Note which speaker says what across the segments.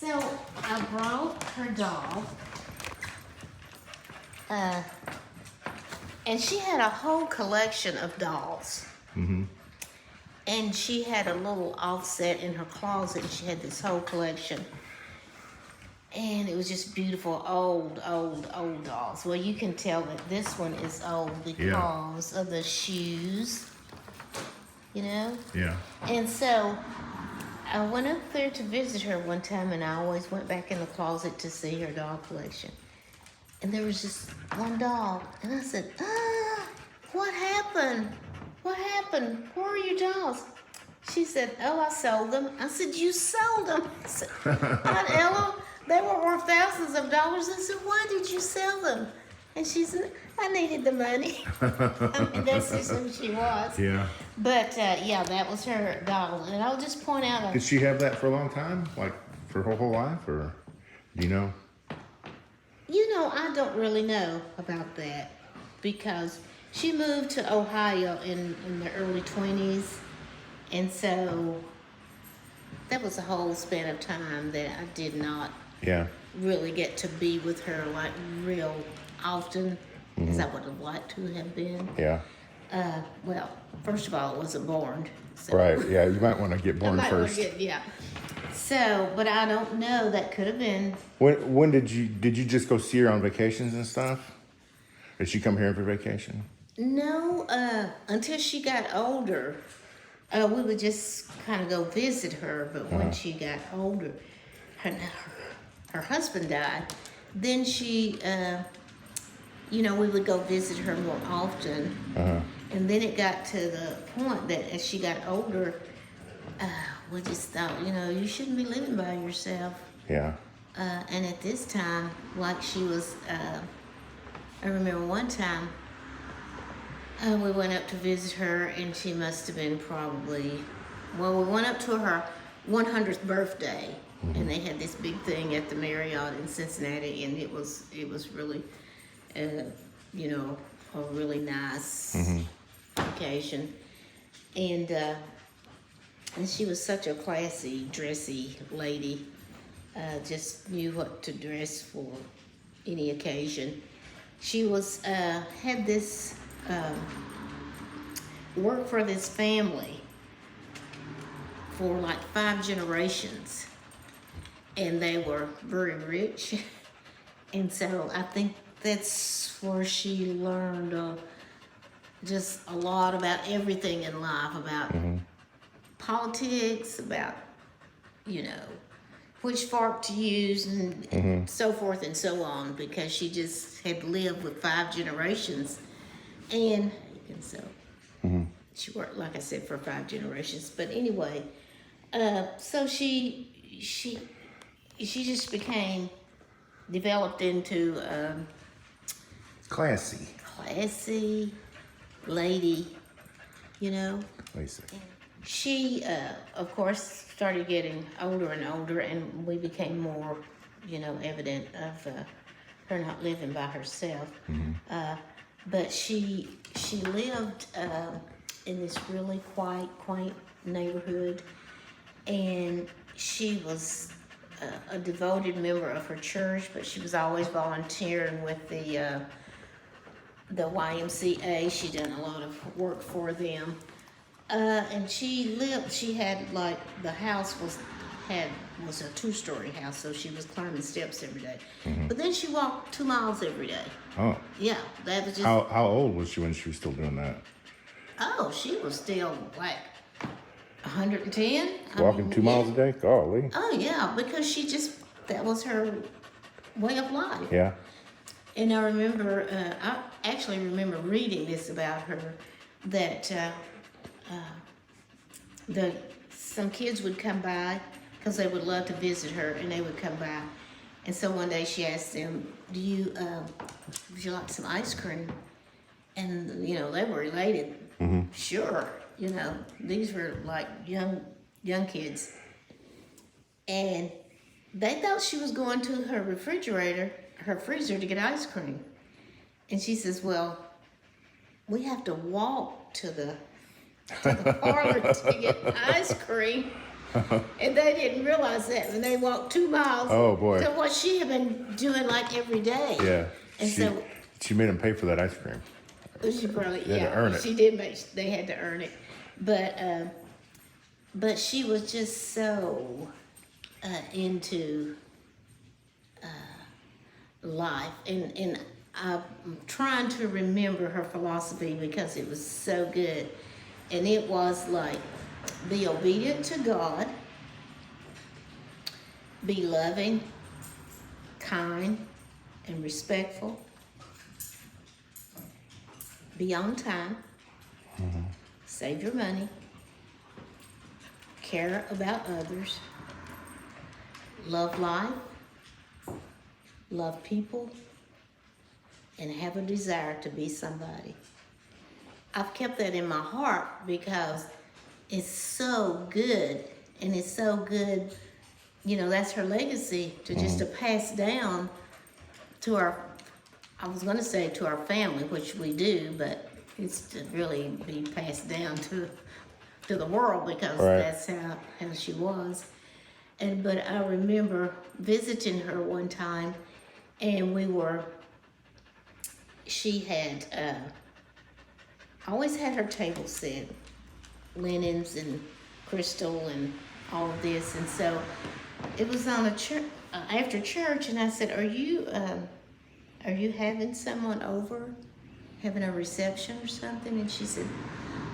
Speaker 1: So I brought her doll, and she had a whole collection of dolls.
Speaker 2: Mm-hmm.
Speaker 1: And she had a little offset in her closet. She had this whole collection. And it was just beautiful, old dolls. Well, you can tell that this one is old because of the shoes, you know?
Speaker 2: Yeah.
Speaker 1: And so I went up there to visit her one time, and I always went back in the closet to see her doll collection. And there was just one doll. And I said, what happened? What happened? Where are your dolls? She said, oh, I sold them. I said, you sold them? I said, Aunt Ella, they were worth thousands of dollars. I said, why did you sell them? And she said, I needed the money. I mean, that's just who she was.
Speaker 2: Yeah.
Speaker 1: But, yeah, that was her doll. And I'll just point out.
Speaker 2: Did she have that for a long time? Like for her whole life? Or do you know?
Speaker 1: You know, I don't really know about that because she moved to Ohio in the early 20s. And so that was a whole span of time that I did not really get to be with her like real often as I would have liked to have been.
Speaker 2: Yeah.
Speaker 1: Well, first of all, I wasn't born. So.
Speaker 2: Right. Yeah. You might want to get born first.
Speaker 1: Yeah. So, but I don't know. That could have been.
Speaker 2: When did you just go see her on vacations and stuff? Did she come here for vacation?
Speaker 1: No, until she got older. We would just kind of go visit her, but when she got older, her husband died. Then she, we would go visit her more often. And then it got to the point that as she got older, we just thought, you shouldn't be living by yourself.
Speaker 2: Yeah.
Speaker 1: And at this time, like she was, I remember one time, we went up to visit her, and she must have been we went up to her 100th birthday, and they had this big thing at the Marriott in Cincinnati, and it was really, a really nice occasion. And she was such a classy, dressy lady, just knew what to dress for any occasion. She had this, worked for this family for like 5 generations, and they were very rich. And so I think that's where she learned just a lot about everything in life, about politics, about which fork to use, and so forth and so on, because she just had lived with 5 generations. And so she worked, like I said, for 5 generations. But anyway, so she just developed into
Speaker 2: classy
Speaker 1: lady,
Speaker 2: Classy.
Speaker 1: She, of course, started getting older and older, and we became more, evident of her not living by herself. But she lived in this really quaint neighborhood, and she was a devoted member of her church, but she was always volunteering with the YMCA. She done a lot of work for them. And she had like, the house was a 2-story house, so she was climbing steps every day. But then she walked 2 miles every day.
Speaker 2: Oh.
Speaker 1: Yeah, that was just.
Speaker 2: How old was she when she was still doing that?
Speaker 1: Oh, she was still like 110.
Speaker 2: Walking 2 miles a day? Golly.
Speaker 1: Oh yeah, because that was her way of life.
Speaker 2: Yeah.
Speaker 1: And I remember, I actually remember reading this about her, that some kids would come by because they would love to visit her, and they would come by. And so one day she asked them, would you like some ice cream? And, they were elated. Sure. These were like young kids. And they thought she was going to her freezer to get ice cream. And she says, well, we have to walk to the parlor to get ice cream. And they didn't realize that when they walked 2 miles.
Speaker 2: Oh, boy.
Speaker 1: To what she had been doing like every day.
Speaker 2: Yeah.
Speaker 1: And so
Speaker 2: She made them pay for that ice cream.
Speaker 1: she probably,
Speaker 2: They had to earn it.
Speaker 1: she did they had to earn it. But she was just so into life. And I'm trying to remember her philosophy because it was so good. And it was like, be obedient to God, be loving, kind, and respectful, be on time, save your money, care about others, love life, love people, and have a desire to be somebody. I've kept that in my heart because it's so good, and it's so good, you know, that's her legacy to just to pass down to our, I was gonna say to our family, which we do, but it's to really be passed down to the world because that's how she was. But I remember visiting her one time, and she had always had her table set, linens and crystal and all of this. And so it was on a church, after church, and I said, are you having someone over, having a reception or something? And she said,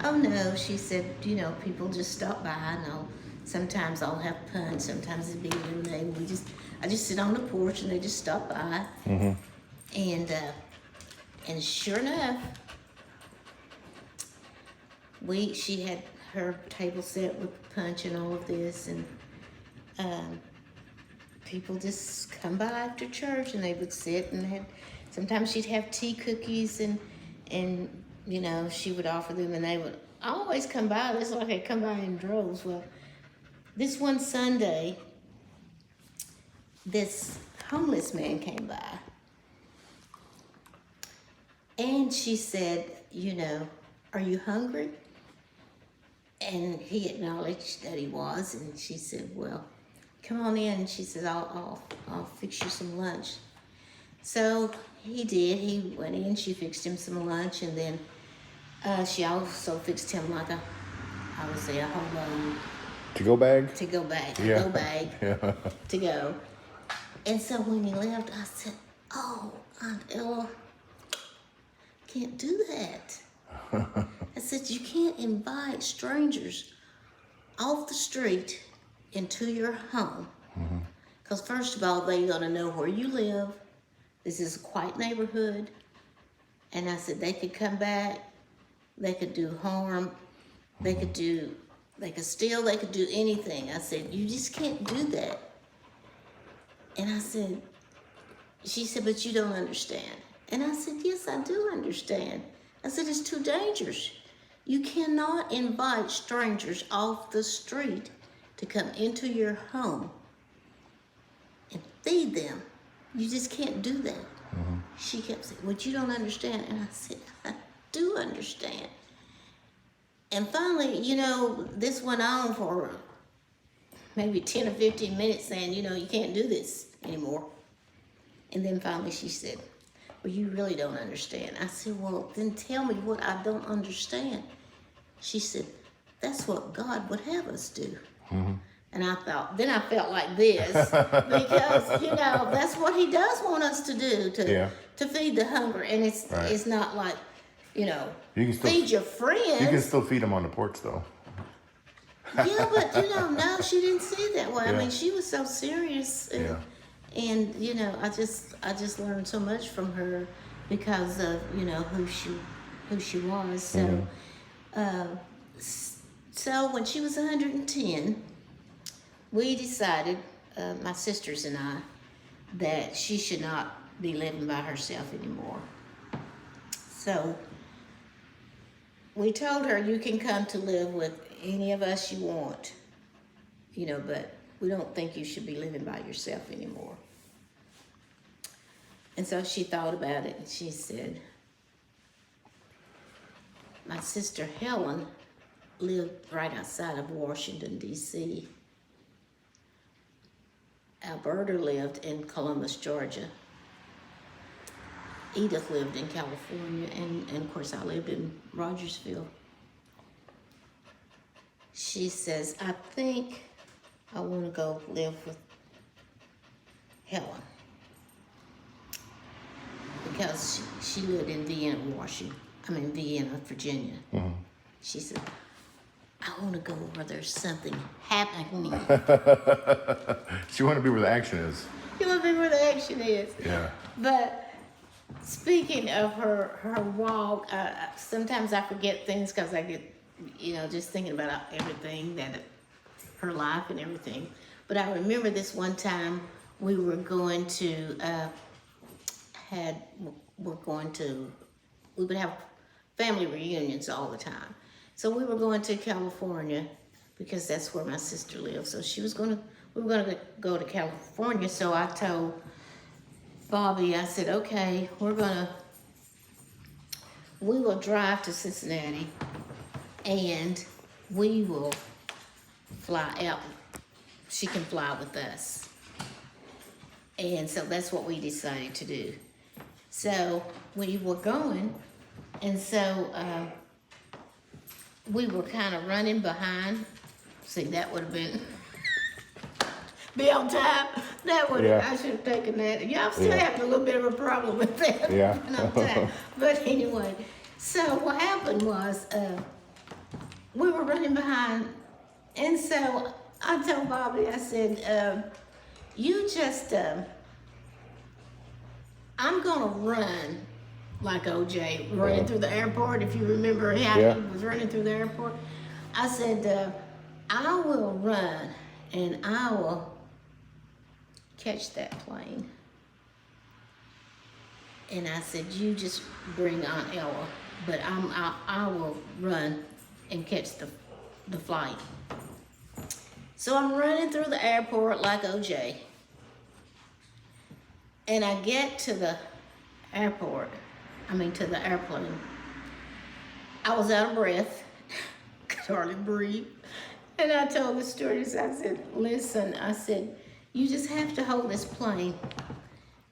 Speaker 1: oh no. She said, you know, people just stop by, and sometimes I'll have punch, sometimes it'd be lemonade. I just sit on the porch and they just stop by. And sure enough, she had her table set with punch and all of this, and people just come by after church and they would sit and sometimes she'd have tea, cookies, and you know, she would offer them, and they would always come by. It's like they come by in droves. Well, this one Sunday, this homeless man came by, and she said, you know, are you hungry? And he acknowledged that he was, and she said, well, come on in. And she said, I'll fix you some lunch. So he did. He went in, she fixed him some lunch, and then she also fixed him like a whole
Speaker 2: to-go bag?
Speaker 1: To-go bag.
Speaker 2: Yeah.
Speaker 1: To-go bag.
Speaker 2: Yeah.
Speaker 1: To go. And so when he left, I said, oh, Aunt Ella, can't do that. I said, you can't invite strangers off the street into your home. Because first of all, they're going to know where you live. This is a quiet neighborhood. And I said, they could come back. They could do harm. They could steal. They could do anything. I said, you just can't do that. And I said, she said, but you don't understand. And I said, yes, I do understand. I said, it's too dangerous. You cannot invite strangers off the street to come into your home and feed them. You just can't do that. She kept saying, well, you don't understand. And I said, I do understand. And finally, you know, this went on for maybe 10 or 15 minutes saying, you know, you can't do this anymore. And then finally she said, well, you really don't understand. I said, well, then tell me what I don't understand. She said, that's what God would have us do. And I felt like this, because, you know, that's what he does want us to do, to feed the hunger. And it's not like, you know, you can still feed your friends.
Speaker 2: You can still feed them on the porch, though.
Speaker 1: Yeah, but, you know, no, she didn't see it that way. I mean, she was so serious. And you know, I just learned so much from her because of, you know, who she was. So, so when she was 110, we decided, my sisters and I, that she should not be living by herself anymore. So we told her, you can come to live with any of us you want, you know, but we don't think you should be living by yourself anymore. And so she thought about it, and she said, my sister Helen lived right outside of Washington, D.C., Alberta lived in Columbus, Georgia. Edith lived in California, and of course I lived in Rogersville. She says, I think I want to go live with Helen. Because she lived in Vienna, Virginia.
Speaker 2: Mm-hmm.
Speaker 1: She said, I want to go where there's something happening.
Speaker 2: She wanted to be where the action is.
Speaker 1: You want to be where the action is.
Speaker 2: Yeah.
Speaker 1: But speaking of her walk, sometimes I forget things because I get, just thinking about everything, her life and everything. But I remember this one time we were going to, we would have family reunions all the time. So we were going to California because that's where my sister lives. So we were gonna go to California. So I told Bobby, I said, okay, we will drive to Cincinnati and we will fly out. She can fly with us. And so that's what we decided to do. So we were going, and so we were kind of running behind. See, that would have been be on time. That would have, I should have taken that. Yeah, I'm still having a little bit of a problem with that.
Speaker 2: Yeah.
Speaker 1: On time. But anyway, so what happened was we were running behind, and so I told Bobby, I said, you just, I'm gonna run like OJ, running through the airport. If you remember how he was running through the airport. I said, I will run and I will catch that plane. And I said, you just bring Aunt Ella, but I will run and catch the flight. So I'm running through the airport like OJ. And I get to the to the airplane. I was out of breath, could hardly breathe. And I told the stewardess, I said, listen, I said, you just have to hold this plane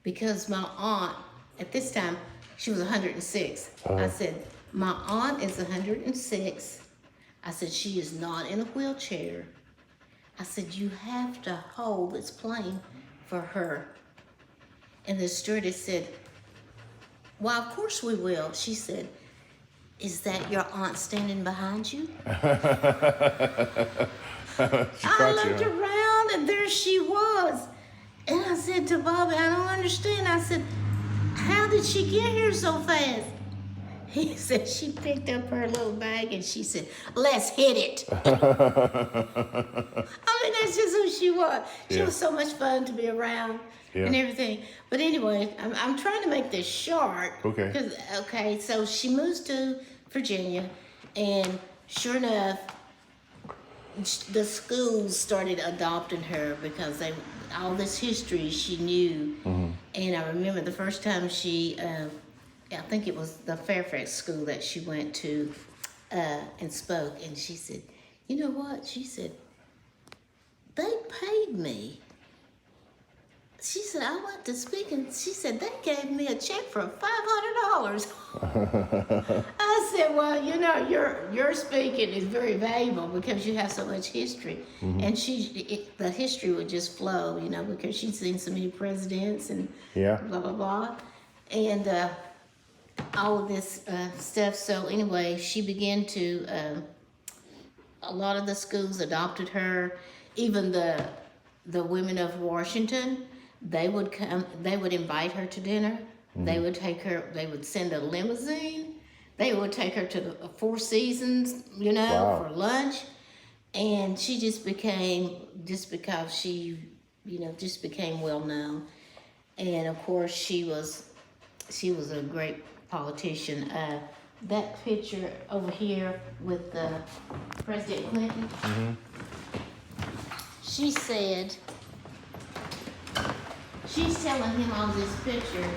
Speaker 1: because my aunt, at this time, she was 106. I said, my aunt is 106. I said, she is not in a wheelchair. I said, you have to hold this plane for her. And the stewardess said, well, of course we will. She said, is that your aunt standing behind you? I looked around and there she was. And I said to Bobby, I don't understand. I said, how did she get here so fast? He said she picked up her little bag and she said, let's hit it. I mean, that's just who she was. She was so much fun to be around and everything. But anyway, I'm trying to make this short. Okay. So she moves to Virginia, and sure enough, the schools started adopting her because all this history she knew. And I remember the first time she, I think it was the Fairfax school that she went to and spoke, and she said, you know what? She said, they paid me. She said, I went to speak, and she said, they gave me a check for $500. I said, well, your speaking is very valuable because you have so much history. And the history would just flow, because she'd seen so many presidents and blah, blah, blah. And all of this stuff. So anyway, she began to, a lot of the schools adopted her. Even the women of Washington, they would come, they would invite her to dinner. They would take her, they would send a limousine. They would take her to the Four Seasons, for lunch. And she just became, because she, just became well known. And of course she was a great politician. That picture over here with President Clinton, she said, she's telling him on this picture,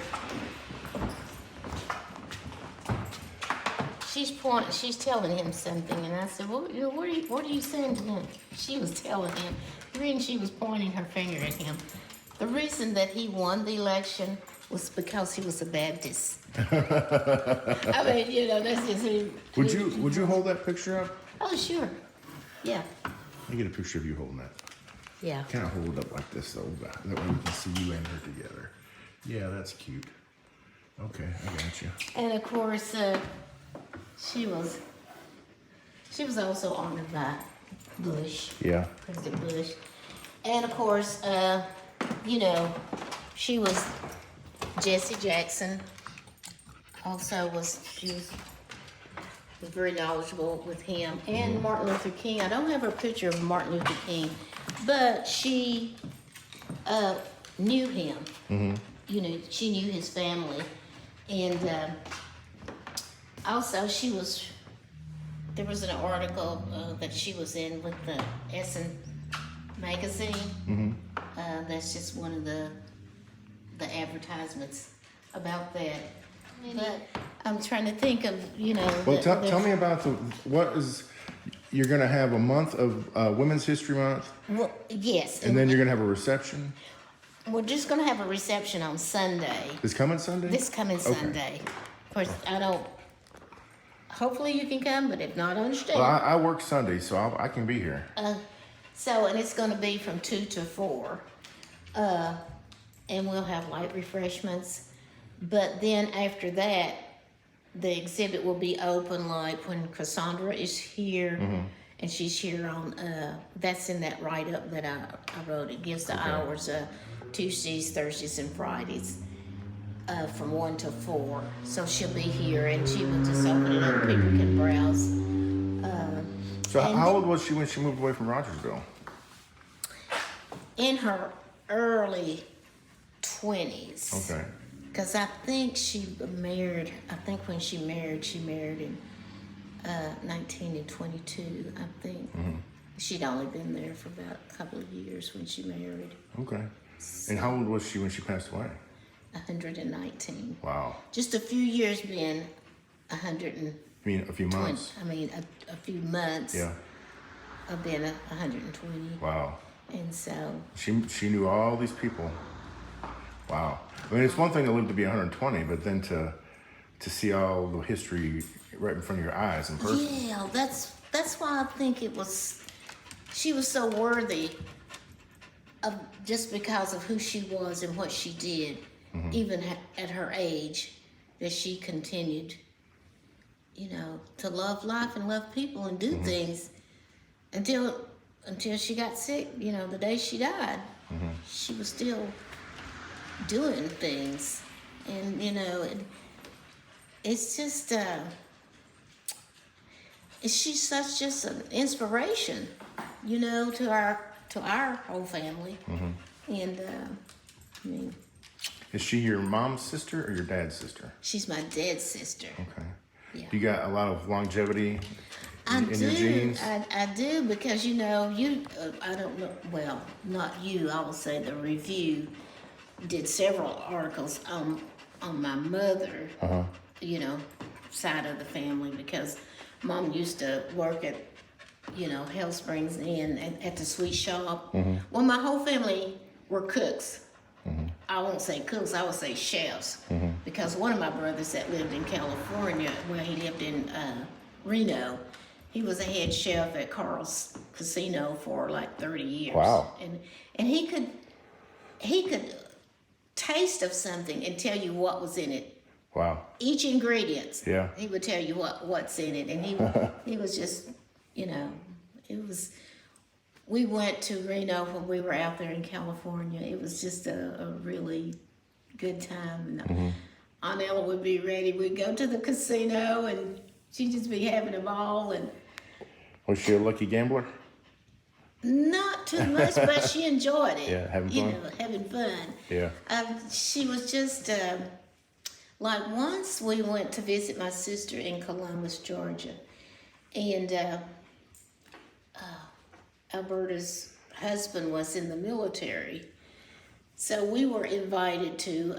Speaker 1: she's telling him something, and I said, well, what are you saying to him? She was telling him, 93 and she was pointing her finger at him. The reason that he won the election was because he was a Baptist. I mean, you know, that's just him.
Speaker 2: Would you hold that picture up?
Speaker 1: Oh, sure. Yeah.
Speaker 2: Let me get a picture of you holding that.
Speaker 1: Yeah.
Speaker 2: Kind of hold it up like this, though. That way we can see you and her together. Yeah, that's cute. Okay, I got you.
Speaker 1: And of course, she was also honored by Bush.
Speaker 2: Yeah.
Speaker 1: President Bush. And of course, you know, she was Jesse Jackson. She was very knowledgeable with him. And Martin Luther King. I don't have a picture of Martin Luther King, but she knew him. You know, she knew his family. And also there was an article that she was in with the Essen magazine. That's just one of the advertisements about that. But I'm trying to think of, you know.
Speaker 2: Well, tell me about you're going to have a month of Women's History Month?
Speaker 1: Well, yes.
Speaker 2: And then you're going to have a reception?
Speaker 1: We're just going to have a reception on Sunday.
Speaker 2: This coming Sunday?
Speaker 1: This coming Sunday. Of course, hopefully you can come, but if not, I understand.
Speaker 2: Well, I work Sunday, so I can be here.
Speaker 1: And it's going to be from 2 to 4. And we'll have light refreshments. But then after that, the exhibit will be open like when Cassandra is here. And she's here on, that's in that write-up that I wrote. It gives the hours, Tuesdays, Thursdays, and Fridays. From 1 to 4. So she'll be here and she will just open it up. People can browse.
Speaker 2: So how old was she when she moved away from Rogersville?
Speaker 1: In her early 20s.
Speaker 2: Okay.
Speaker 1: Because I think when she married in 1922, I think. She'd only been there for about a couple of years when she married.
Speaker 2: Okay. And how old was she when she passed away?
Speaker 1: 119.
Speaker 2: Wow.
Speaker 1: Just a few years being 120.
Speaker 2: You mean a few months?
Speaker 1: I mean, a few months.
Speaker 2: Yeah.
Speaker 1: Of being 120.
Speaker 2: Wow.
Speaker 1: And so.
Speaker 2: She knew all these people. Wow. I mean, it's one thing to live to be 120, but then to see all the history right in front of your eyes in person.
Speaker 1: Yeah, that's why I think she was so worthy of, just because of who she was and what she did, even at her age, that she continued, you know, to love life and love people and do things until she got sick. You know, the day she died, she was still doing things, and you know, it's just she's just an inspiration, you know, to our whole family. And I mean,
Speaker 2: is she your mom's sister or your dad's sister?
Speaker 1: she's my dad's sister.
Speaker 2: Okay.
Speaker 1: Yeah.
Speaker 2: You got a lot of longevity in your genes?
Speaker 1: I do, because you know, I don't know, well, not you, I will say the review did several articles on my mother, you know, side of the family, because Mom used to work at, you know, Hell Springs Inn at the sweet shop. Well, my whole family were cooks. I won't say cooks, I would say chefs, because one of my brothers that lived in California, well, he lived in Reno, he was a head chef at Carl's Casino for like 30 years.
Speaker 2: Wow.
Speaker 1: And he could taste of something and tell you what was in it.
Speaker 2: Wow.
Speaker 1: Each ingredient.
Speaker 2: Yeah.
Speaker 1: He would tell you what's in it. And he was just, you know, we went to Reno when we were out there in California. It was just a really good time. And Aunt Ella would be ready. We'd go to the casino and she'd just be having a ball. And
Speaker 2: was she a lucky gambler?
Speaker 1: not too much, but she enjoyed it.
Speaker 2: Yeah, having fun.
Speaker 1: You know, having fun.
Speaker 2: Yeah.
Speaker 1: She was just, like once we went to visit my sister in Columbus, Georgia. And Alberta's husband was in the military. So we were invited to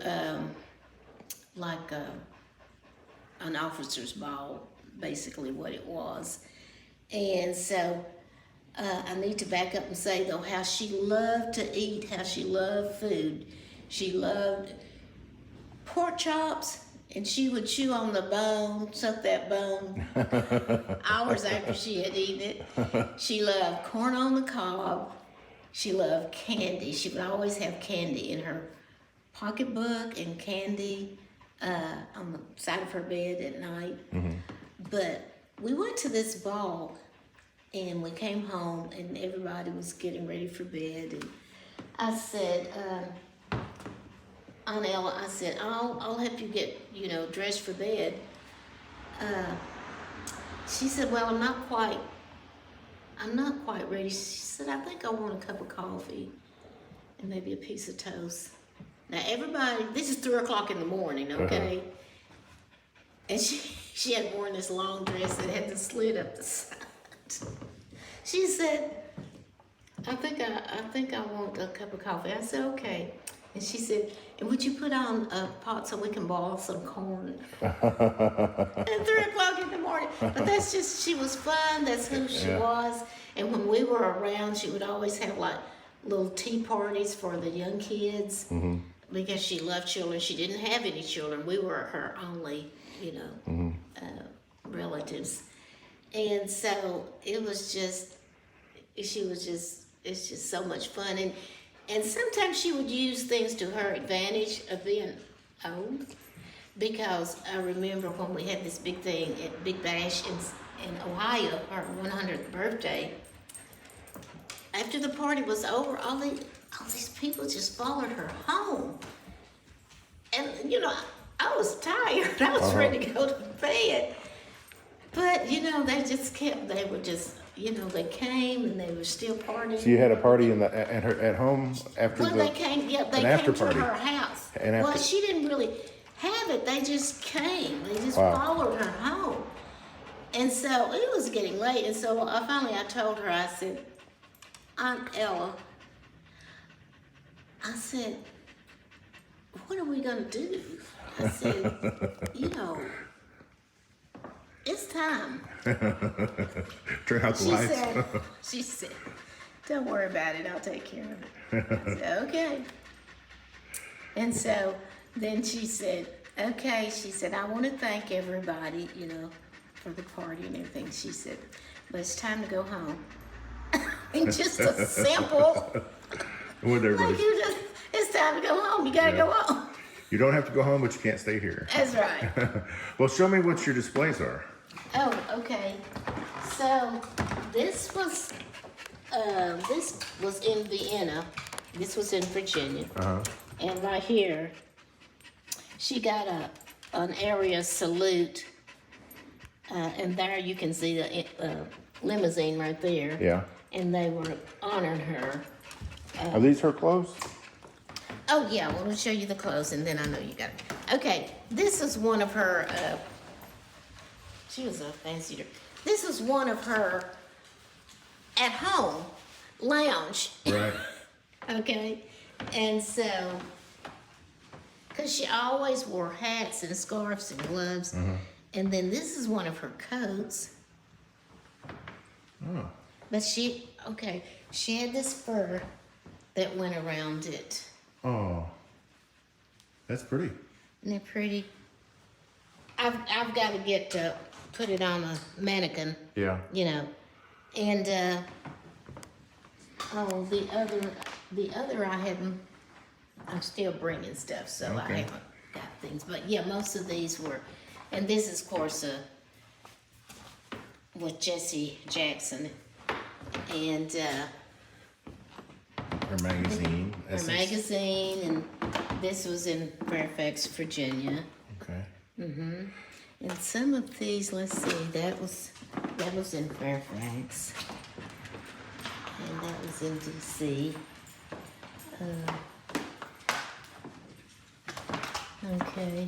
Speaker 1: an officer's ball, basically what it was. And so I need to back up and say, though, how she loved to eat, how she loved food. She loved pork chops, and she would chew on the bone, suck that bone, hours after she had eaten it. She loved corn on the cob. She loved candy. She would always have candy in her pocketbook and candy on the side of her bed at night. But we went to this ball, and we came home, and everybody was getting ready for bed. And I said, Aunt Ella, I said, I'll help you get, dressed for bed. She said, well, I'm not quite ready. She said, I think I want a cup of coffee and maybe a piece of toast. Now everybody, this is 3 o'clock in the morning, okay? And she had worn this long dress that had the slit up the side. She said, I think I want a cup of coffee. I said, okay. And she said, and would you put on a pot so we can boil some corn? At 3 o'clock in the morning. But that's just, she was fun. That's who she was. And when we were around, she would always have like little tea parties for the young kids because she loved children. She didn't have any children. We were her only, relatives. And so it's just so much fun. And sometimes she would use things to her advantage of being old, because I remember when we had this big thing at Big Bash in Ohio, her 100th birthday. After the party was over, all these people just followed her home. And, I was tired. I was ready to go to bed. But, they just kept, they were just, they came and they were still partying.
Speaker 2: So you had a party at home after
Speaker 1: they came to her house. Well, she didn't really have it. They just came. They just followed her home. And so it was getting late. And so I told her, I said, Aunt Ella, I said, what are we going to do? I said, it's time.
Speaker 2: Turn out the lights.
Speaker 1: She said, don't worry about it. I'll take care of it. I said, okay. And so then she said, okay. She said, I want to thank everybody, for the party and everything. She said, but it's time to go home. And just a simple, it's time to go home. You got to go home.
Speaker 2: You don't have to go home, but you can't stay here.
Speaker 1: That's right.
Speaker 2: Well, show me what your displays are.
Speaker 1: Oh, okay. So this was in Vienna. This was in Virginia. And right here, she got an area salute. And there you can see the limousine right there.
Speaker 2: Yeah.
Speaker 1: And they were honoring her.
Speaker 2: Are these her clothes?
Speaker 1: Oh, yeah. Well, we'll show you the clothes, and then I know you got it. Okay. This is one of her... she was a fancier. This is one of her at-home lounge.
Speaker 2: Right.
Speaker 1: Okay. And so... because she always wore hats and scarves and gloves. And then this is one of her coats.
Speaker 2: Oh.
Speaker 1: But she had this fur that went around it.
Speaker 2: Oh, that's pretty.
Speaker 1: Isn't it pretty? I've got to put it on a mannequin.
Speaker 2: Yeah.
Speaker 1: And the other I'm still bringing stuff, so I haven't got things. But yeah, most of these were, and this is of course with Jesse Jackson, and
Speaker 2: her magazine.
Speaker 1: And this was in Fairfax, Virginia.
Speaker 2: Okay.
Speaker 1: And some of these, let's see, that was in Fairfax, and that was in DC. Okay.